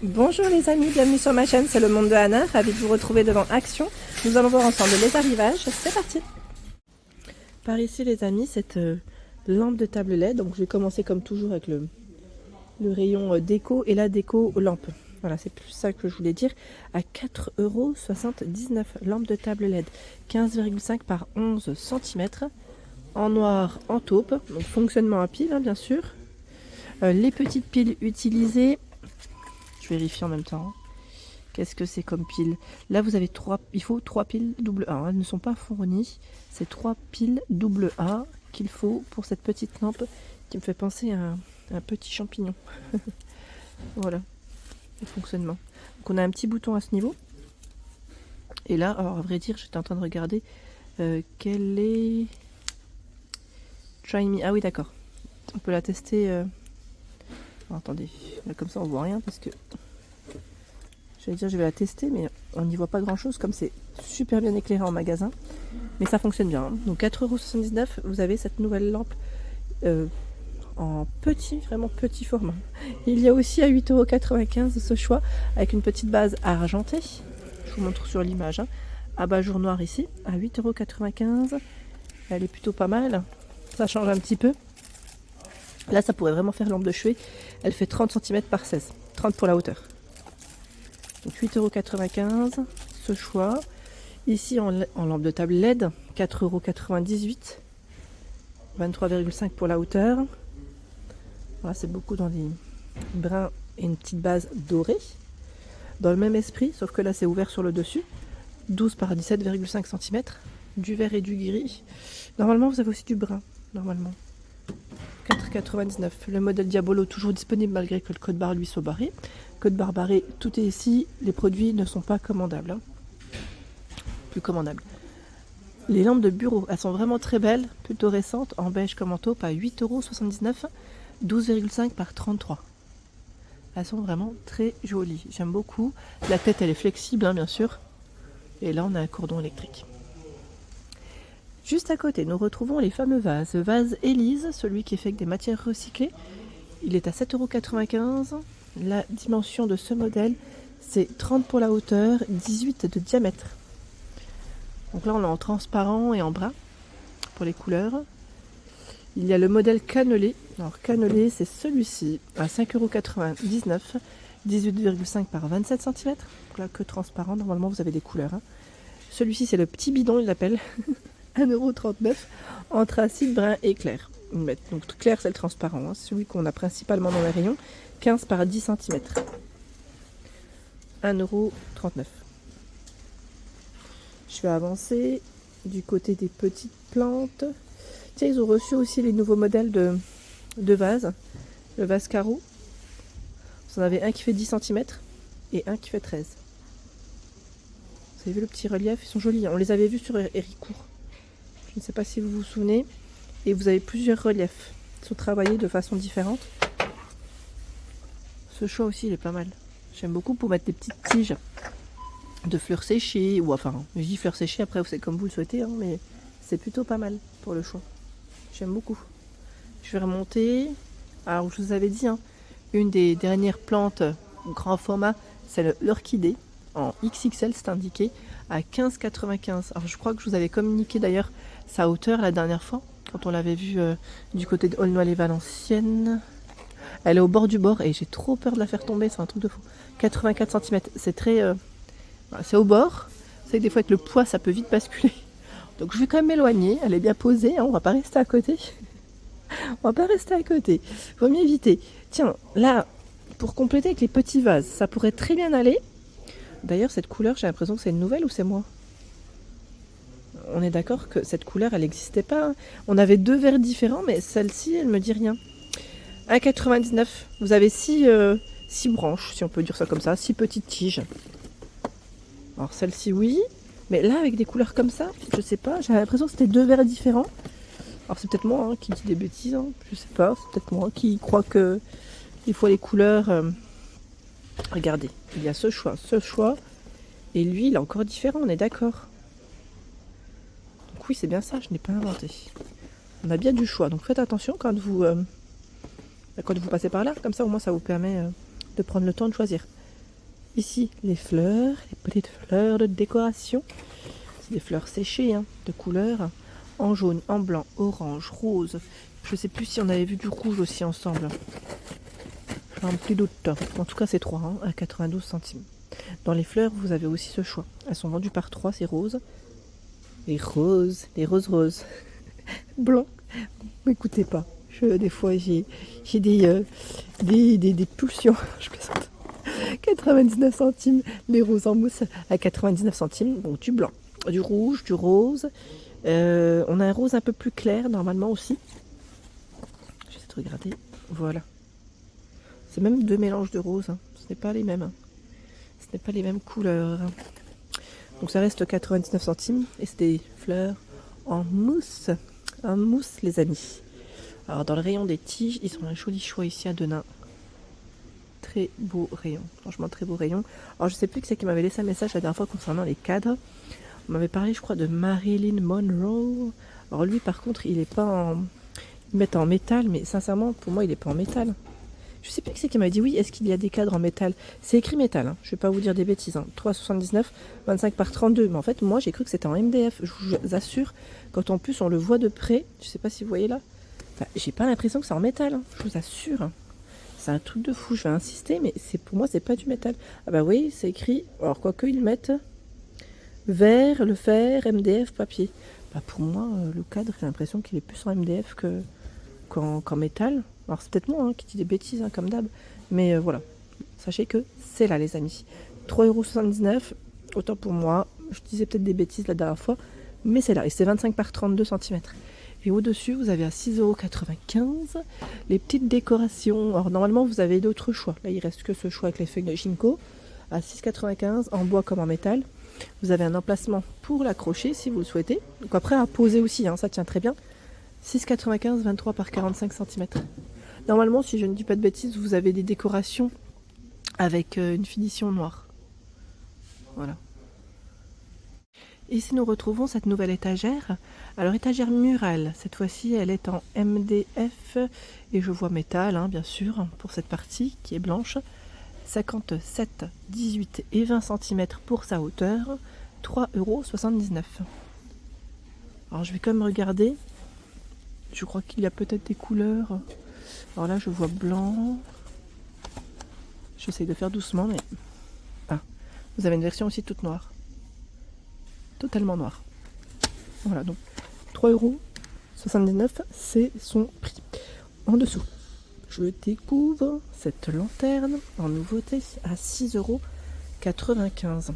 Bonjour les amis, bienvenue sur ma chaîne, c'est le monde de Anna, ravi de vous retrouver devant Action. Nous allons voir ensemble les arrivages, c'est parti. Par ici les amis, cette lampe de table LED, donc je vais commencer comme toujours avec le rayon déco et la déco aux lampes. Voilà, c'est plus ça que je voulais dire, à 4,79 €, lampe de table LED, 15,5 par 11 cm, en noir, en taupe, donc fonctionnement à pile hein, bien sûr. Les petites piles utilisées, je vérifie en même temps. Qu'est-ce que c'est comme pile? Là, vous avez il faut 3 piles AA. Hein. Elles ne sont pas fournies. C'est 3 piles AA qu'il faut pour cette petite lampe qui me fait penser à un petit champignon. Voilà, le fonctionnement. Donc, on a un petit bouton à ce niveau. Et là, alors à vrai dire, j'étais en train de regarder quelle est... Try me. Ah oui, d'accord. On peut la tester... Alors, attendez, là, comme ça on voit rien parce que j'allais dire je vais la tester mais on n'y voit pas grand chose comme c'est super bien éclairé en magasin, mais ça fonctionne bien hein. Donc 4,79 €, vous avez cette nouvelle lampe en petit, vraiment petit format. Il y a aussi à 8,95 € ce choix avec une petite base argentée, je vous montre sur l'image hein. Abat-jour noir ici à 8,95 €. Elle est plutôt pas mal, ça change un petit peu. Là, ça pourrait vraiment faire lampe de chevet. Elle fait 30 cm par 16. 30 pour la hauteur. Donc 8,95 €, ce choix. Ici, en lampe de table LED, 4,98 €. 23,5 pour la hauteur. Voilà, c'est beaucoup dans des bruns et une petite base dorée. Dans le même esprit, sauf que là, c'est ouvert sur le dessus. 12 par 17,5 cm. Du vert et du gris. Normalement, vous avez aussi du brun. Normalement. 4,99 €. Le modèle Diabolo toujours disponible malgré que le code barre lui soit barré. Code barre barré, tout est ici. Les produits ne sont pas commandables. Hein. Plus commandables. Les lampes de bureau, elles sont vraiment très belles, plutôt récentes, en beige comme en taupe, à 8,79 €, 12,5 par 33. Elles sont vraiment très jolies. J'aime beaucoup. La tête, elle est flexible, hein, bien sûr. Et là, on a un cordon électrique. Juste à côté, nous retrouvons les fameux vases. Vase Élise, celui qui est fait avec des matières recyclées. Il est à 7,95 €. La dimension de ce modèle, c'est 30 pour la hauteur, 18 de diamètre. Donc là, on est en transparent et en brun pour les couleurs. Il y a le modèle cannelé. Alors, cannelé, c'est celui-ci à 5,99 €, 18,5 par 27 cm. Donc là, que transparent. Normalement, vous avez des couleurs. Hein. Celui-ci, c'est le petit bidon, il l'appelle. 1,39 € anthracite, brun et clair. Donc clair c'est le transparent, hein, celui qu'on a principalement dans les rayons. 15 par 10 cm. 1,39 €. Je vais avancer du côté des petites plantes. Tiens, ils ont reçu aussi les nouveaux modèles de vases. Le vase carreau. Vous en avez un qui fait 10 cm et un qui fait 13. Vous avez vu le petit relief, ils sont jolis. Hein. On les avait vus sur Héricourt. Je ne sais pas si vous vous souvenez. Et vous avez plusieurs reliefs. Ils sont travaillés de façon différente. Ce choix aussi, il est pas mal. J'aime beaucoup pour mettre des petites tiges de fleurs séchées. Ou enfin, je dis fleurs séchées, après c'est comme vous le souhaitez. Hein, mais c'est plutôt pas mal pour le choix. J'aime beaucoup. Je vais remonter. Alors, je vous avais dit, hein, une des dernières plantes grand format, c'est l'orchidée. En XXL, c'est indiqué à 15,95 €. Alors je crois que je vous avais communiqué d'ailleurs sa hauteur la dernière fois, quand on l'avait vue du côté de Aulnoy-les-Valenciennes. Elle est au bord du bord et j'ai trop peur de la faire tomber, c'est un truc de fou. 84 cm, c'est très... c'est au bord, vous savez que des fois avec le poids ça peut vite basculer. Donc je vais quand même m'éloigner, elle est bien posée, hein, on va pas rester à côté. On va pas rester à côté, faut mieux éviter. Tiens, là, pour compléter avec les petits vases, ça pourrait très bien aller. D'ailleurs, cette couleur, j'ai l'impression que c'est une nouvelle ou c'est moi? On est d'accord que cette couleur, elle n'existait pas. Hein. On avait deux verres différents, mais celle-ci, elle me dit rien. 1,99 €. Vous avez 6 branches, si on peut dire ça comme ça, 6 petites tiges. Alors celle-ci, oui. Mais là, avec des couleurs comme ça, je sais pas. J'ai l'impression que c'était deux verres différents. Alors c'est peut-être moi hein, qui dis des bêtises. Hein. Je sais pas. C'est peut-être moi qui crois que des fois les couleurs... Regardez, il y a ce choix, et lui, il est encore différent, on est d'accord. Donc oui, c'est bien ça, je n'ai pas inventé. On a bien du choix, donc faites attention quand vous passez par là, comme ça au moins ça vous permet de prendre le temps de choisir. Ici, les fleurs, les petites fleurs de décoration. C'est des fleurs séchées, hein, de couleurs. En jaune, en blanc, orange, rose. Je sais plus si on avait vu du rouge aussi ensemble. J'ai un petit doute. En tout cas, c'est 3 hein, à 92 centimes. Dans les fleurs, vous avez aussi ce choix. Elles sont vendues par 3, c'est rose. Les roses, roses. Blanc. M'écoutez pas. Des fois, j'ai des pulsions. Je plaisante. 99 centimes. Les roses en mousse à 99 centimes. Donc du blanc, du rouge, du rose. On a un rose un peu plus clair normalement aussi. J'essaie de regarder. Voilà. C'est même 2 mélanges de roses. Hein. Ce n'est pas les mêmes. Hein. Ce n'est pas les mêmes couleurs. Hein. Donc ça reste 99 centimes. Et c'est des fleurs en mousse. En mousse les amis. Alors dans le rayon des tiges, ils ont un joli choix ici à Denain. Très beau rayon. Franchement très beau rayon. Alors je sais plus qui c'est qui m'avait laissé un message la dernière fois concernant les cadres. On m'avait parlé je crois de Marilyn Monroe. Alors lui par contre il est pas en... Ils mettent en métal mais sincèrement pour moi il est pas en métal. Je sais plus qui c'est qui m'a dit oui, est-ce qu'il y a des cadres en métal? C'est écrit métal, hein. Je vais pas vous dire des bêtises. Hein. 3,79, 25 par 32. Mais en fait moi j'ai cru que c'était en MDF. Je vous assure, quand en plus on le voit de près, je sais pas si vous voyez là. Enfin, j'ai pas l'impression que c'est en métal, hein. Je vous assure. Hein. C'est un truc de fou, je vais insister, mais pour moi c'est pas du métal. Ah bah oui, c'est écrit, alors quoique ils mettent verre, le fer, MDF, papier. Bah pour moi, le cadre, j'ai l'impression qu'il est plus en MDF qu'en métal. Alors c'est peut-être moi hein, qui dis des bêtises, hein, comme d'hab. Mais voilà, sachez que c'est là les amis. 3,79 €, autant pour moi. Je disais peut-être des bêtises la dernière fois, mais c'est là. Et c'est 25 par 32 cm. Et au-dessus, vous avez à 6,95 € les petites décorations. Alors normalement, vous avez d'autres choix. Là, il reste que ce choix avec les feuilles de ginkgo. À 6,95 € en bois comme en métal. Vous avez un emplacement pour l'accrocher si vous le souhaitez. Donc après, à poser aussi, hein, ça tient très bien. 6,95 €, 23 par 45 cm. Normalement, si je ne dis pas de bêtises, vous avez des décorations avec une finition noire. Voilà. Ici, nous retrouvons cette nouvelle étagère. Alors, étagère murale. Cette fois-ci, elle est en MDF et je vois métal, hein, bien sûr, pour cette partie qui est blanche. 57, 18 et 20 cm pour sa hauteur. 3,79 €. Alors, je vais quand même regarder. Je crois qu'il y a peut-être des couleurs. Alors là, je vois blanc. J'essaye de faire doucement, mais... Ah, vous avez une version aussi toute noire. Totalement noire. Voilà, donc 3,79 €, c'est son prix. En dessous, je découvre cette lanterne en nouveauté à 6,95 €.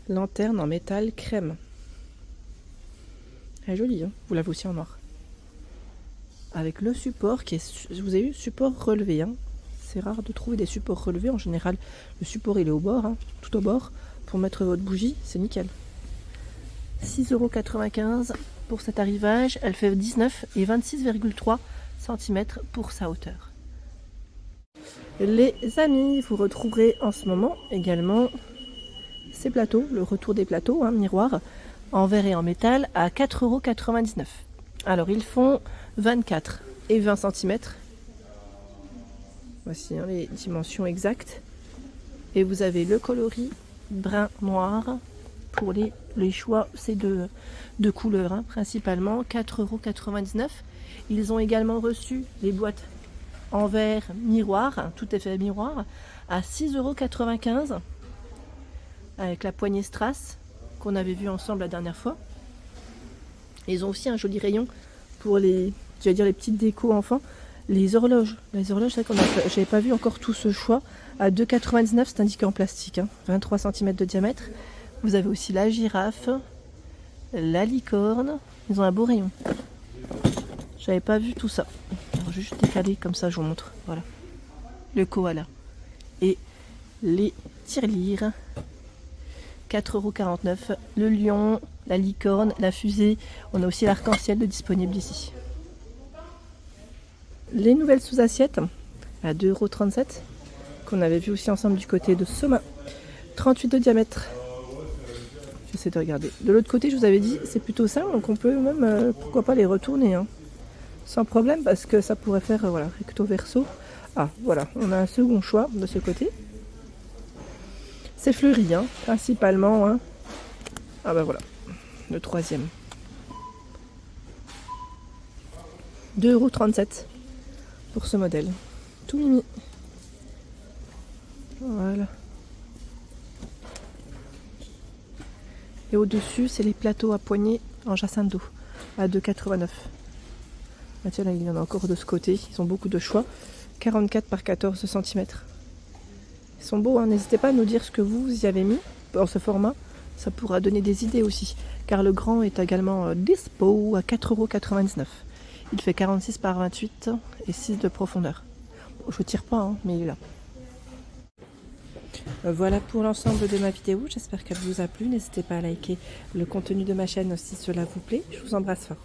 Lanterne en métal crème. Elle est jolie, hein, vous l'avez aussi en noir. Avec le support qui est... Vous avez eu support relevé, hein. C'est rare de trouver des supports relevés. En général, le support il est au bord, hein, tout au bord. Pour mettre votre bougie, c'est nickel. 6,95 € pour cet arrivage. Elle fait 19 et 26,3 cm pour sa hauteur. Les amis, vous retrouverez en ce moment également ces plateaux, le retour des plateaux, hein, miroirs, en verre et en métal à 4,99 €. Alors ils font 24 et 20 cm. Voici hein, les dimensions exactes. Et vous avez le coloris brun noir pour les choix, c'est de couleurs hein, principalement. 4,99 €. Ils ont également reçu les boîtes en verre miroir, hein, tout est fait miroir, à 6,95 € avec la poignée strass qu'on avait vu ensemble la dernière fois. Et ils ont aussi un joli rayon pour les petites décos enfants. Les horloges, c'est vrai qu'on j'avais pas vu encore tout ce choix. À 2,99 €, c'est indiqué en plastique, hein, 23 cm de diamètre. Vous avez aussi la girafe, la licorne. Ils ont un beau rayon. J'avais pas vu tout ça. Alors, je vais juste décaler comme ça, je vous montre. Voilà. Le koala. Et les tirelires. 4,49 €. Le lion, la licorne, la fusée. On a aussi l'arc-en-ciel de disponible ici. Les nouvelles sous-assiettes à 2,37 € qu'on avait vu aussi ensemble du côté de Soma. 38 de diamètre. J'essaie de regarder. De l'autre côté, je vous avais dit, c'est plutôt simple, donc on peut même, pourquoi pas les retourner, hein, sans problème, parce que ça pourrait faire, voilà, recto verso. Ah, voilà, on a un second choix de ce côté. C'est fleuri, hein, principalement. Hein. Ah bah voilà, le troisième. 2,37 € pour ce modèle. Tout mimi. Voilà. Et au-dessus, c'est les plateaux à poignées en jacinthe d'eau à 2,89 €. Ah tiens, là, il y en a encore de ce côté. Ils ont beaucoup de choix. 44 par 14 cm. Ils sont beaux, hein. N'hésitez pas à nous dire ce que vous y avez mis dans ce format. Ça pourra donner des idées aussi. Car le grand est également dispo à 4,99 €. Il fait 46 par 28 et 6 de profondeur. Bon, je ne tire pas, hein, mais il est là. Voilà pour l'ensemble de ma vidéo. J'espère qu'elle vous a plu. N'hésitez pas à liker le contenu de ma chaîne si cela vous plaît. Je vous embrasse fort.